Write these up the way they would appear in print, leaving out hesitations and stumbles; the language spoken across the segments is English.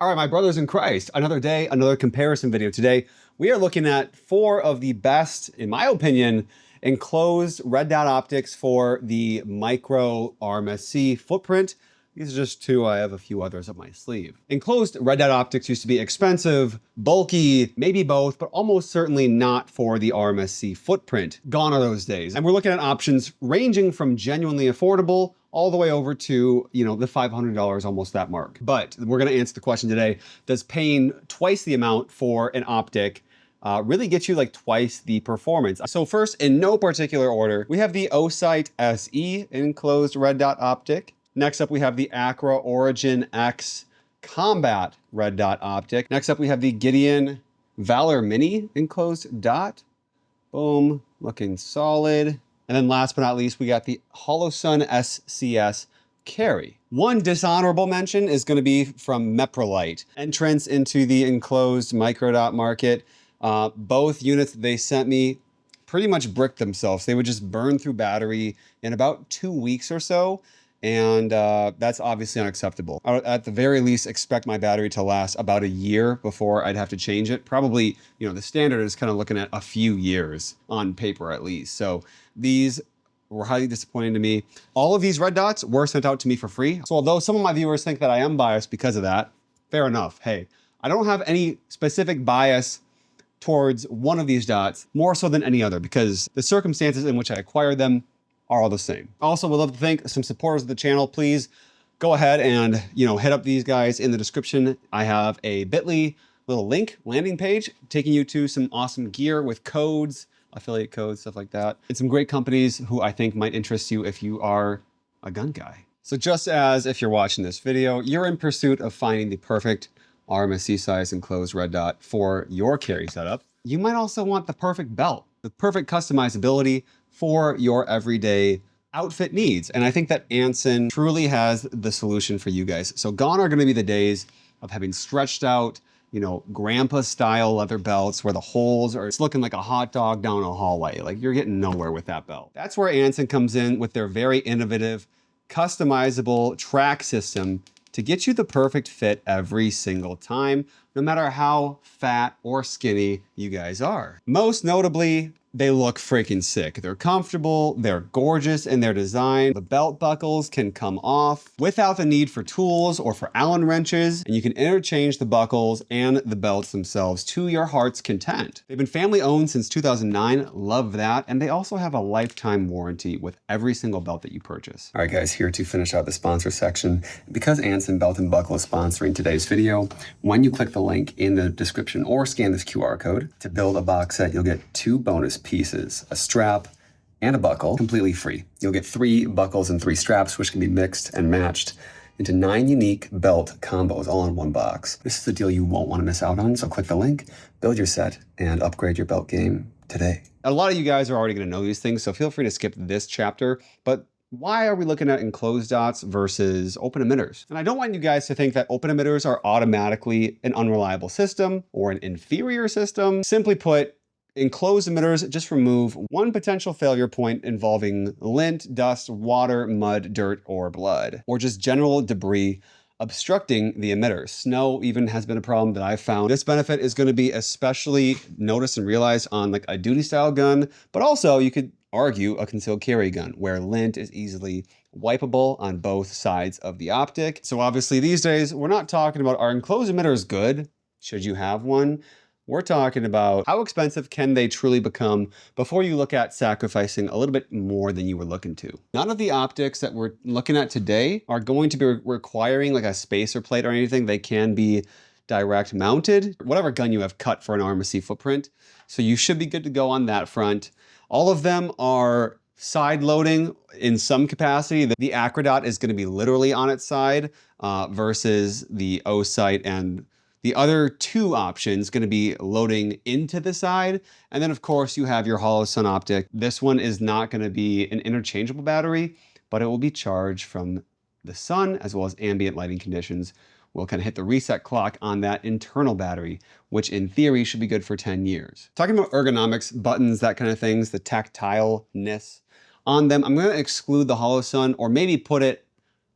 All right, my brothers in Christ, another day, another comparison video. Today, we are looking at 4 of the best, in my opinion, enclosed red dot optics for the micro RMSc footprint. These are just 2. I have a few others up my sleeve. Enclosed red dot optics used to be expensive, bulky, maybe both, but almost certainly not for the RMSc footprint. Gone are those days. And we're looking at options ranging from genuinely affordable all the way over to, the $500, almost that mark. But we're gonna answer the question today, does paying twice the amount for an optic really get you like twice the performance? So first, in no particular order, we have the Osight SE enclosed red dot optic. Next up, we have the AKRA Origin X Combat red dot optic. Next up, we have the Gideon Valor Mini enclosed dot. Boom, looking solid. And then last but not least, we got the Holosun SCS Carry. One dishonorable mention is going to be from Meprolite. Entrance into the enclosed microdot market. Both units that they sent me pretty much bricked themselves. They would just burn through battery in about 2 weeks or so. And that's obviously unacceptable. I would, at the very least, expect my battery to last about a year before I'd have to change it. Probably, the standard is kind of looking at a few years on paper at least. So these were highly disappointing to me. All of these red dots were sent out to me for free. So although some of my viewers think that I am biased because of that, fair enough. Hey, I don't have any specific bias towards one of these dots more so than any other because the circumstances in which I acquired them are all the same. Also, would love to thank some supporters of the channel. Please go ahead and, hit up these guys in the description. I have a bit.ly little link landing page taking you to some awesome gear with codes, affiliate codes, stuff like that. And some great companies who I think might interest you if you are a gun guy. So just as if you're watching this video, you're in pursuit of finding the perfect RMSc size enclosed red dot for your carry setup, you might also want the perfect belt, the perfect customizability for your everyday outfit needs. And I think that Anson truly has the solution for you guys. So gone are gonna be the days of having stretched out, grandpa style leather belts where the holes are, it's looking like a hot dog down a hallway. Like you're getting nowhere with that belt. That's where Anson comes in with their very innovative, customizable track system to get you the perfect fit every single time, no matter how fat or skinny you guys are. Most notably, they look freaking sick. They're comfortable, they're gorgeous in their design. The belt buckles can come off without the need for tools or for Allen wrenches, and you can interchange the buckles and the belts themselves to your heart's content. They've been family owned since 2009, love that, and they also have a lifetime warranty with every single belt that you purchase. All right guys, here to finish out the sponsor section. Because Anson Belt and Buckle is sponsoring today's video, when you click the link in the description or scan this QR code to build a box set, you'll get 2 bonus pieces, a strap and a buckle, completely free. You'll get 3 buckles and 3 straps, which can be mixed and matched into 9 unique belt combos all in one box. This is a deal you won't want to miss out on, so click the link, build your set, and upgrade your belt game today. A lot of you guys are already going to know these things, so feel free to skip this chapter, but why are we looking at enclosed dots versus open emitters? And I don't want you guys to think that open emitters are automatically an unreliable system or an inferior system. Simply put, enclosed emitters just remove one potential failure point involving lint, dust, water, mud, dirt, or blood, or just general debris obstructing the emitter. Snow even has been a problem that I've found. This benefit is going to be especially noticed and realized on like a duty style gun, but also you could argue a concealed carry gun where lint is easily wipeable on both sides of the optic. So obviously these days, we're not talking about are enclosed emitters good, should you have one? We're talking about how expensive can they truly become before you look at sacrificing a little bit more than you were looking to. None of the optics that we're looking at today are going to be requiring like a spacer plate or anything. They can be direct mounted, whatever gun you have cut for an RMSc footprint. So you should be good to go on that front. All of them are side loading in some capacity. The AKRA dot is going to be literally on its side versus the Osight, and the other 2 options going to be loading into the side. And then of course you have your Holosun optic. This one is not going to be an interchangeable battery, but it will be charged from the sun as well as ambient lighting conditions. We'll kind of hit the reset clock on that internal battery, which in theory should be good for 10 years. Talking about ergonomics, buttons, that kind of things, the tactileness on them, I'm going to exclude the Holosun or maybe put it,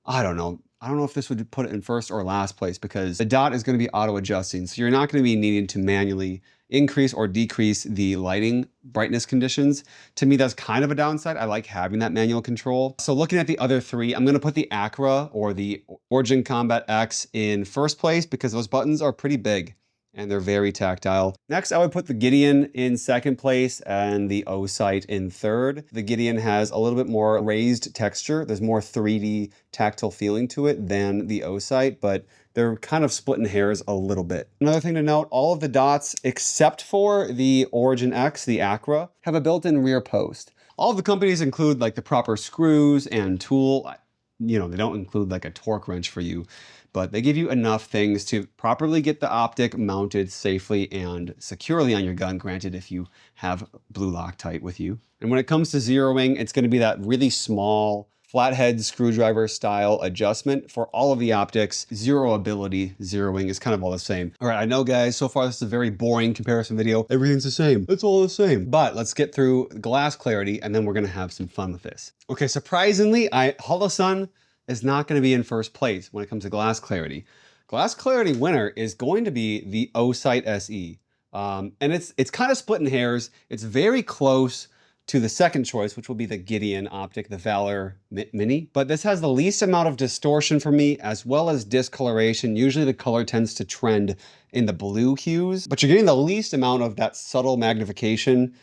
I don't know, I don't know if this would put it in first or last place because the dot is going to be auto adjusting. So you're not going to be needing to manually increase or decrease the lighting brightness conditions. To me, that's kind of a downside. I like having that manual control. So looking at the other three, I'm going to put the AKRA or the Origin Combat X in first place because those buttons are pretty big and they're very tactile. Next, I would put the Gideon in second place and the Osight in third. The Gideon has a little bit more raised texture. There's more 3D tactile feeling to it than the Osight, but they're kind of splitting hairs a little bit. Another thing to note, all of the dots except for the Origin X, the AKRA, have a built-in rear post. All of the companies include like the proper screws and tool. You know, they don't include like a torque wrench for you, but they give you enough things to properly get the optic mounted safely and securely on your gun, granted if you have blue Loctite with you. And when it comes to zeroing, it's going to be that really small flathead screwdriver style adjustment for all of the optics. Zero ability zeroing is kind of all the same. All right, I know guys, so far this is a very boring comparison video. Everything's the same. It's all the same. But let's get through glass clarity and then we're gonna have some fun with this. Okay, surprisingly, Holosun is not gonna be in first place when it comes to glass clarity. Glass clarity winner is going to be the Osight SE. And it's kind of splitting hairs. It's very close to the second choice, which will be the Gideon optic, the Valor Mini. But this has the least amount of distortion for me, as well as discoloration. Usually the color tends to trend in the blue hues, but you're getting the least amount of that subtle magnification,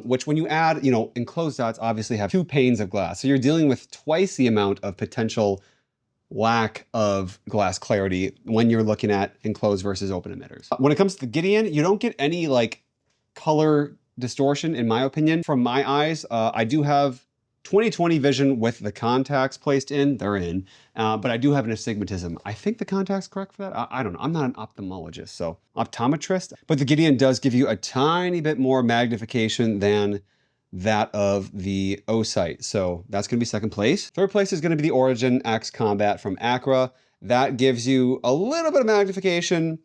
which when you add, you know, enclosed dots obviously have 2 panes of glass. So you're dealing with twice the amount of potential lack of glass clarity when you're looking at enclosed versus open emitters. When it comes to the Gideon, you don't get any like color distortion, in my opinion. From my eyes, I do have 20/20 vision with the contacts placed in, they're in, but I do have an astigmatism. I think the contact's correct for that. I don't know, I'm not an ophthalmologist, so optometrist, but the Gideon does give you a tiny bit more magnification than that of the Osight. So that's gonna be second place. Third place is gonna be the Origin X Combat from AKRA. That gives you a little bit of magnification,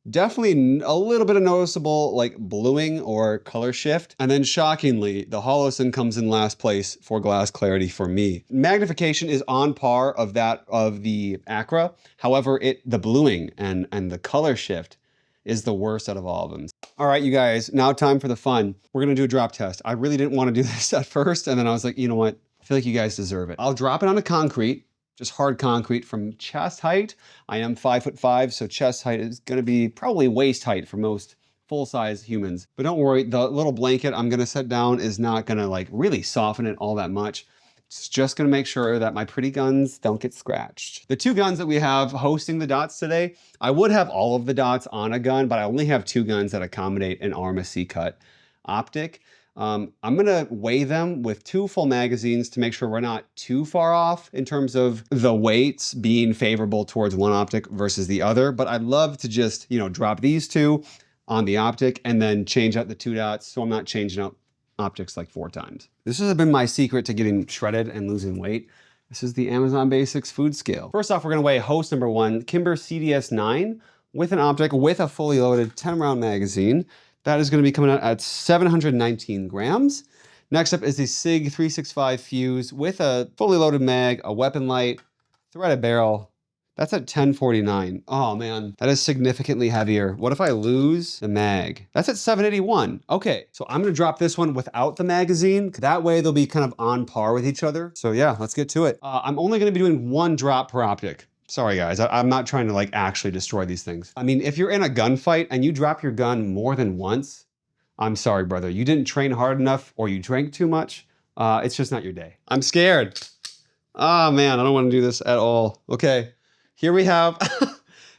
definitely a little bit of noticeable like bluing or color shift. And then shockingly, the Holosun comes in last place for glass clarity for me. Magnification is on par of that of the AKRA. However, the bluing and the color shift is the worst out of all of them. All right, you guys, now time for the fun. We're gonna do a drop test. I really didn't want to do this at first, and then I was like, you know what? I feel like you guys deserve it. I'll drop it onto concrete, just hard concrete from chest height. I am 5'5", so chest height is gonna be probably waist height for most full-size humans. But don't worry, the little blanket I'm gonna set down is not gonna like really soften it all that much. It's just gonna make sure that my pretty guns don't get scratched. The 2 guns that we have hosting the dots today, I would have all of the dots on a gun, but I only have 2 guns that accommodate an RMSc cut optic. I'm gonna weigh them with 2 full magazines to make sure we're not too far off in terms of the weights being favorable towards one optic versus the other. But I'd love to just, you know, drop these 2 on the optic and then change out the 2 dots so I'm not changing out optics like 4 times. This has been my secret to getting shredded and losing weight. This is the Amazon Basics food scale. First off, we're gonna weigh host number 1, Kimber CDS9 with an optic with a fully loaded 10-round magazine. That is going to be coming out at 719 grams. Next up is the SIG 365 fuse with a fully loaded mag, a weapon light, threaded barrel. That's at 1049. Oh man, that is significantly heavier. What if I lose the mag? That's at 781. Okay, so I'm gonna drop this one without the magazine. That way they'll be kind of on par with each other. So yeah, let's get to it. I'm only gonna be doing 1 drop per optic. Sorry guys, I'm not trying to like actually destroy these things. I mean, if you're in a gunfight and you drop your gun more than once, I'm sorry, brother. You didn't train hard enough or you drank too much. It's just not your day. I'm scared. Oh man, I don't want to do this at all. Okay, here we have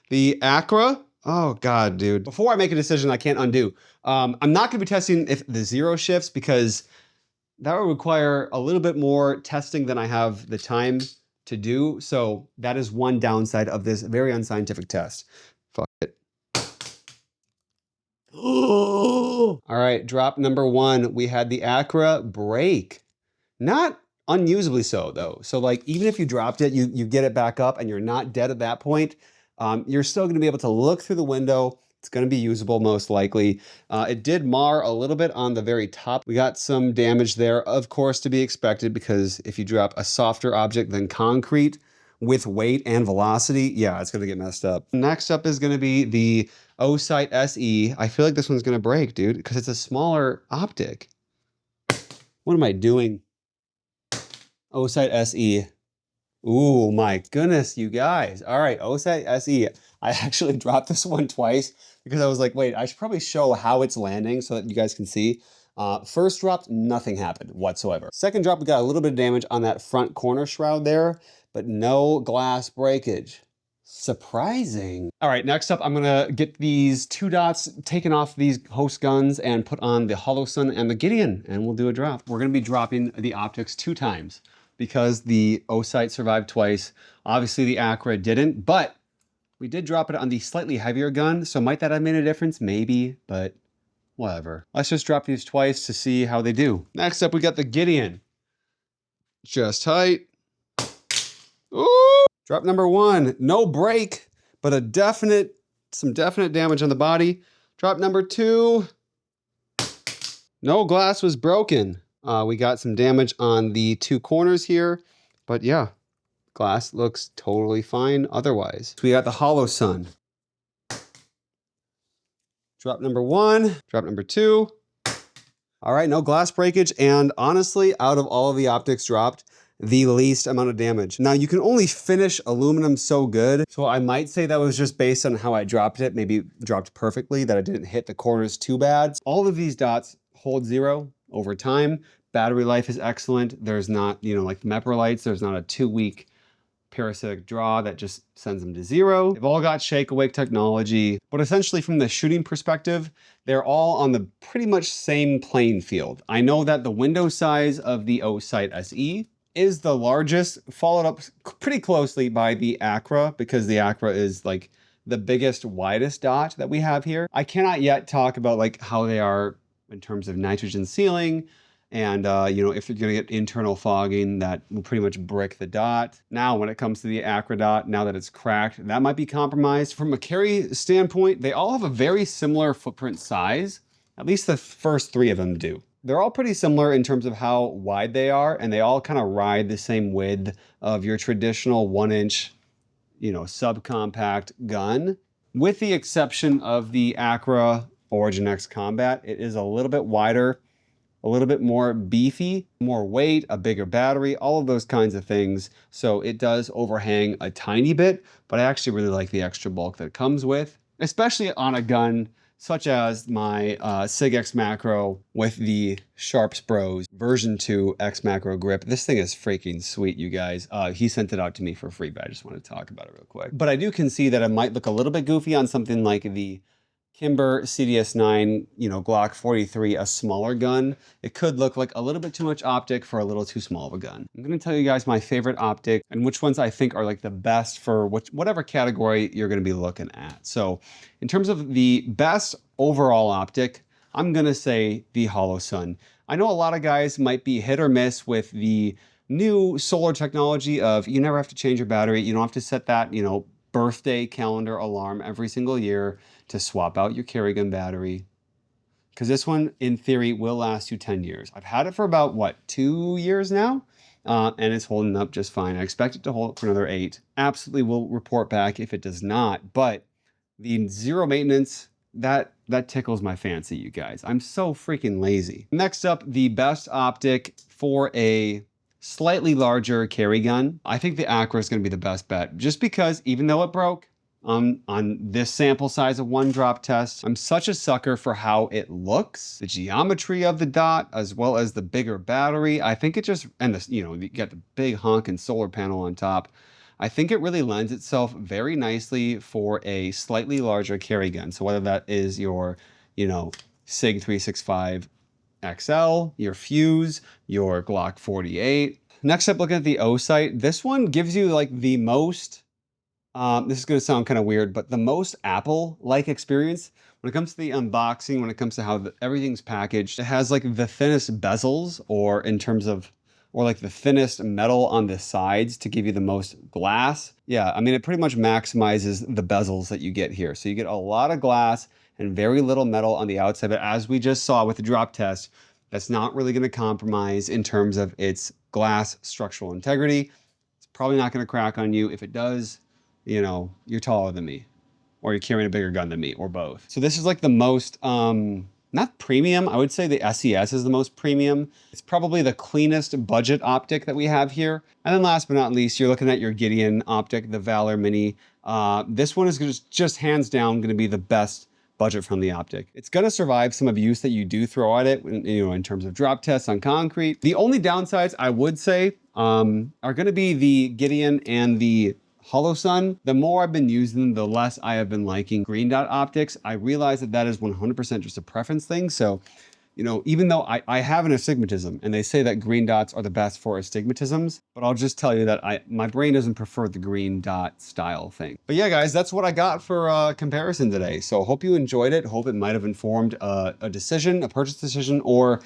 the AKRA. Oh God, dude. Before I make a decision I can't undo, I'm not gonna be testing if the 0 shifts because that would require a little bit more testing than I have the time to do. So that is one downside of this very unscientific test. Fuck it. All right, drop number 1. We had the AKRA break. Not unusably so though. So like even if you dropped it, you get it back up and you're not dead at that point, you're still gonna be able to look through the window. It's gonna be usable most likely. It did mar a little bit on the very top. We got some damage there, of course, to be expected because if you drop a softer object than concrete, with weight and velocity, yeah, it's gonna get messed up. Next up is gonna be the Osight SE. I feel like this one's gonna break, dude, because it's a smaller optic. What am I doing? Osight SE. Ooh, my goodness, you guys. All right, Osight SE. I actually dropped this one twice because I was like, wait, I should probably show how it's landing so that you guys can see. First drop, nothing happened whatsoever. Second drop, we got a little bit of damage on that front corner shroud there, but no glass breakage. Surprising. All right, next up, I'm gonna get these 2 dots taken off these host guns and put on the Holosun and the Gideon, and we'll do a drop. We're gonna be dropping the optics 2 times because the Osight survived twice. Obviously the AKRA didn't, but we did drop it on the slightly heavier gun, so might that have made a difference? Maybe, but whatever. Let's just drop these twice to see how they do. Next up, we got the Gideon. Just tight. Ooh! Drop number 1, no break, but some definite damage on the body. Drop number 2, no glass was broken. We got some damage on the 2 corners here, but yeah, glass looks totally fine otherwise. So we got the Holosun. Drop number 1, drop number 2. All right, no glass breakage, and honestly, out of all of the optics dropped, the least amount of damage. Now, you can only finish aluminum so good, so I might say that was just based on how I dropped it, maybe dropped perfectly, that I didn't hit the corners too bad. All of these dots hold 0 over time. Battery life is excellent. There's not, like the Meprolites, there's not a 2-week parasitic draw that just sends them to 0. They've all got shake awake technology, but essentially from the shooting perspective, they're all on the pretty much same playing field. I know that the window size of the Osight SE is the largest, followed up pretty closely by the AKRA, because the AKRA is like the biggest, widest dot that we have here. I cannot yet talk about like how they are in terms of nitrogen sealing, and if you're gonna get internal fogging, that will pretty much brick the dot. Now, when it comes to the AKRA dot, now that it's cracked, that might be compromised. From a carry standpoint, they all have a very similar footprint size. At least the first 3 of them do. They're all pretty similar in terms of how wide they are, and they all kind of ride the same width of your traditional 1-inch, subcompact gun. With the exception of the AKRA Origin X Combat, it is a little bit wider, a little bit more beefy, more weight, a bigger battery, all of those kinds of things. So it does overhang a tiny bit, but I actually really like the extra bulk that it comes with, especially on a gun such as my SIG X Macro with the Sharps Bros version 2 X Macro grip. This thing is freaking sweet, you guys. He sent it out to me for free, but I just wanted to talk about it real quick. But I do concede that it might look a little bit goofy on something like the Kimber CDS9, Glock 43, a smaller gun. It could look like a little bit too much optic for a little too small of a gun. I'm gonna tell you guys my favorite optic and which ones I think are like the best for whatever category you're gonna be looking at. So in terms of the best overall optic, I'm gonna say the Holosun. I know a lot of guys might be hit or miss with the new solar technology of you never have to change your battery. You don't have to set that, birthday calendar alarm every single year to swap out your carry gun battery, because this one in theory will last you 10 years. I've had it for about 2 years now, and it's holding up just fine. I expect it to hold for another 8. Absolutely will report back if it does not, but the 0 maintenance, that tickles my fancy, you guys. I'm so freaking lazy. Next up, the best optic for a slightly larger carry gun. I think the AKRA is going to be the best bet, just because even though it broke on this sample size of 1 drop test, I'm such a sucker for how it looks, the geometry of the dot, as well as the bigger battery. I think it just, and this, you got the big honking solar panel on top. I think it really lends itself very nicely for a slightly larger carry gun. So whether that is your, SIG 365 XL, your Fuse, your Glock 48. Next up, looking at the Osight. This one gives you like the most, this is gonna sound kind of weird, but the most Apple-like experience when it comes to the unboxing, when it comes to how everything's packaged. It has like the thinnest bezels, or like the thinnest metal on the sides to give you the most glass. Yeah, I mean, it pretty much maximizes the bezels that you get here. So you get a lot of glass and very little metal on the outside, but as we just saw with the drop test, that's not really gonna compromise in terms of its glass structural integrity. It's probably not going to crack on you. If it does, you know, you're taller than me, or you're carrying a bigger gun than me, or both. So this is like the most, not premium, I would say the SES is the most premium. It's probably the cleanest budget optic that we have here. And then last but not least, you're looking at your Gideon optic, the Valor Mini. This one is just hands down gonna be the best budget-friendly optic. It's gonna survive some abuse that you do throw at it, you know, in terms of drop tests on concrete. The only downsides I would say are gonna be the Gideon and the Holosun. The more I've been using them, the less I have been liking green dot optics. I realize that that is 100% just a preference thing. So, you know, even though I have an astigmatism and they say that green dots are the best for astigmatisms, but I'll just tell you that my brain doesn't prefer the green dot style thing. But yeah, guys, that's what I got for comparison today. So hope you enjoyed it. Hope it might have informed a decision, a purchase decision, or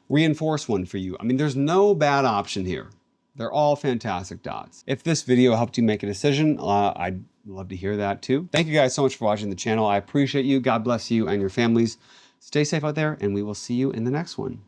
reinforce one for you. I mean, there's no bad option here. They're all fantastic dots. If this video helped you make a decision, I'd love to hear that too. Thank you guys so much for watching the channel. I appreciate you. God bless you and your families. Stay safe out there, and we will see you in the next one.